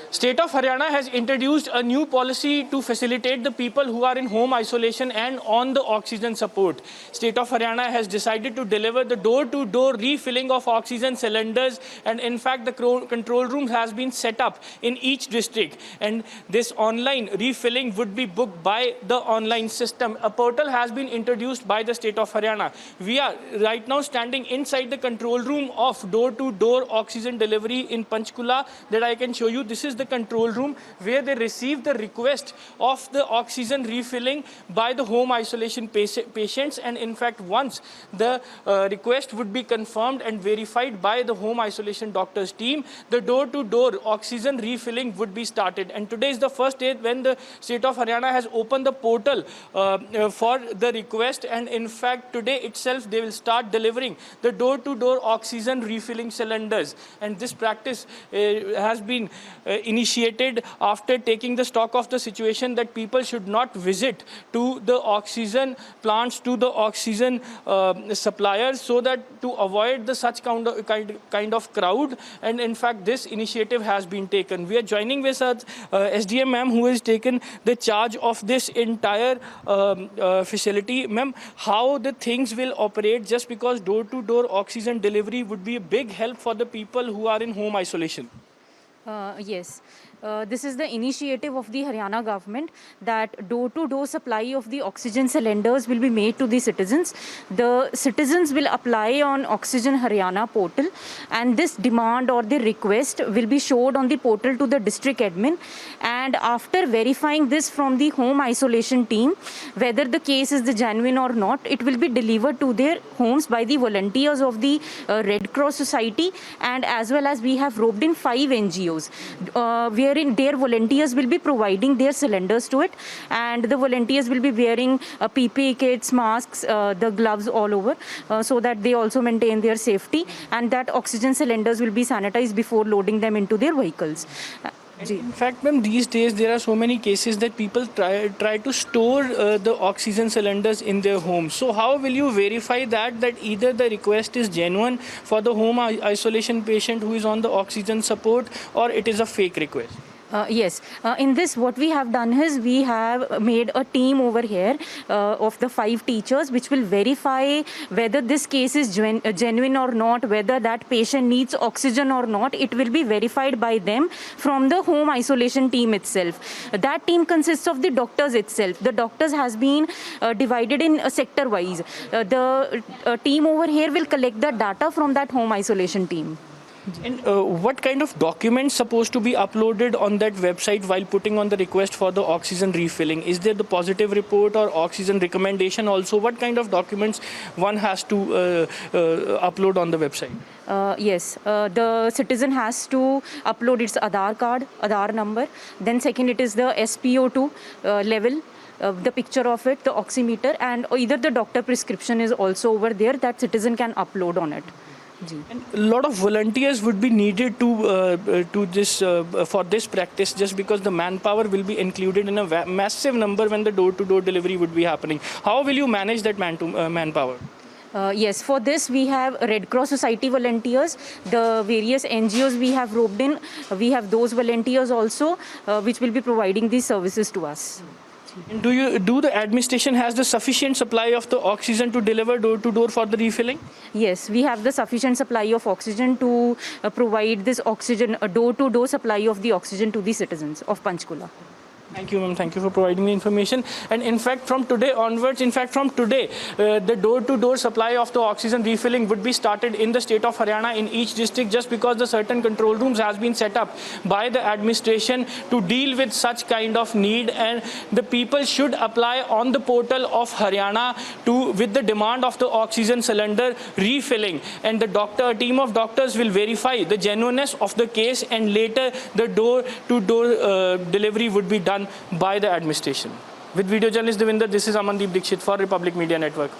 State of Haryana has introduced a new policy to facilitate the people who are in home isolation and on the oxygen support. State of Haryana has decided to deliver the door-to-door refilling of oxygen cylinders, and in fact the control room has been set up in each district, and this online refilling would be booked by the online system. A portal has been introduced by the State of Haryana. We are right now standing inside the control room of door-to-door oxygen delivery in Panchkula that I can show you. This is the control room where they receive the request of the oxygen refilling by the home isolation patients, and in fact once the request would be confirmed and verified by the home isolation doctors team, the door-to-door oxygen refilling would be started. And today is the first day when the State of Haryana has opened the portal for the request, and in fact today itself they will start delivering the door-to-door oxygen refilling cylinders. And this practice has been initiated after taking the stock of the situation that people should not visit to the oxygen plants, to the oxygen suppliers, so that to avoid the such kind of crowd. And in fact this initiative has been taken. We are joining with us SDM ma'am, who has taken the charge of this entire facility. Ma'am, how the things will operate, just because door-to-door oxygen delivery would be a big help for the people who are in home isolation? Yes. This is the initiative of the Haryana government that door-to-door supply of the oxygen cylinders will be made to the citizens. The citizens will apply on Oxygen Haryana portal, and this demand or the request will be showed on the portal to the district admin, and after verifying this from the home isolation team, whether the case is the genuine or not, it will be delivered to their homes by the volunteers of the Red Cross Society, and as well as we have roped in 5 NGOs wherein their volunteers will be providing their cylinders to it, and the volunteers will be wearing PPE kits, masks, the gloves all over, so that they also maintain their safety, and that oxygen cylinders will be sanitized before loading them into their vehicles. In fact, ma'am, these days there are so many cases that people try to store the oxygen cylinders in their homes. So how will you verify that either the request is genuine for the home isolation patient who is on the oxygen support, or it is a fake request? Yes. In this, what we have done is we have made a team over here of the 5 teachers, which will verify whether this case is genuine or not, whether that patient needs oxygen or not. It will be verified by them from the home isolation team itself. That team consists of the doctors itself. The doctors has been divided in sector-wise. The team over here will collect the data from that home isolation team. And what kind of documents supposed to be uploaded on that website while putting on the request for the oxygen refilling? Is there the positive report or oxygen recommendation also? What kind of documents one has to upload on the website? Yes, the citizen has to upload its Aadhaar card, Aadhaar number. Then second, it is the SpO2 level. The picture of it, the oximeter, and either the doctor prescription is also over there that citizen can upload on it. And a lot of volunteers would be needed to this for this practice, just because the manpower will be included in a massive number when the door-to-door delivery would be happening. How will you manage that manpower? Yes, for this we have Red Cross Society volunteers, the various NGOs we have roped in. We have those volunteers also which will be providing these services to us. And do the administration has the sufficient supply of the oxygen to deliver door-to-door for the refilling? Yes, we have the sufficient supply of oxygen to provide this oxygen, door-to-door supply of the oxygen to the citizens of Panchkula. Thank you, ma'am. Thank you for providing the information. And in fact, from today onwards, the door-to-door supply of the oxygen refilling would be started in the state of Haryana in each district, just because the certain control rooms has been set up by the administration to deal with such kind of need. And the people should apply on the portal of Haryana with the demand of the oxygen cylinder refilling. And the team of doctors will verify the genuineness of the case, and later the door-to-door delivery would be done by the administration. With video journalist Devinder, this is Amandeep Dixit for Republic Media Network.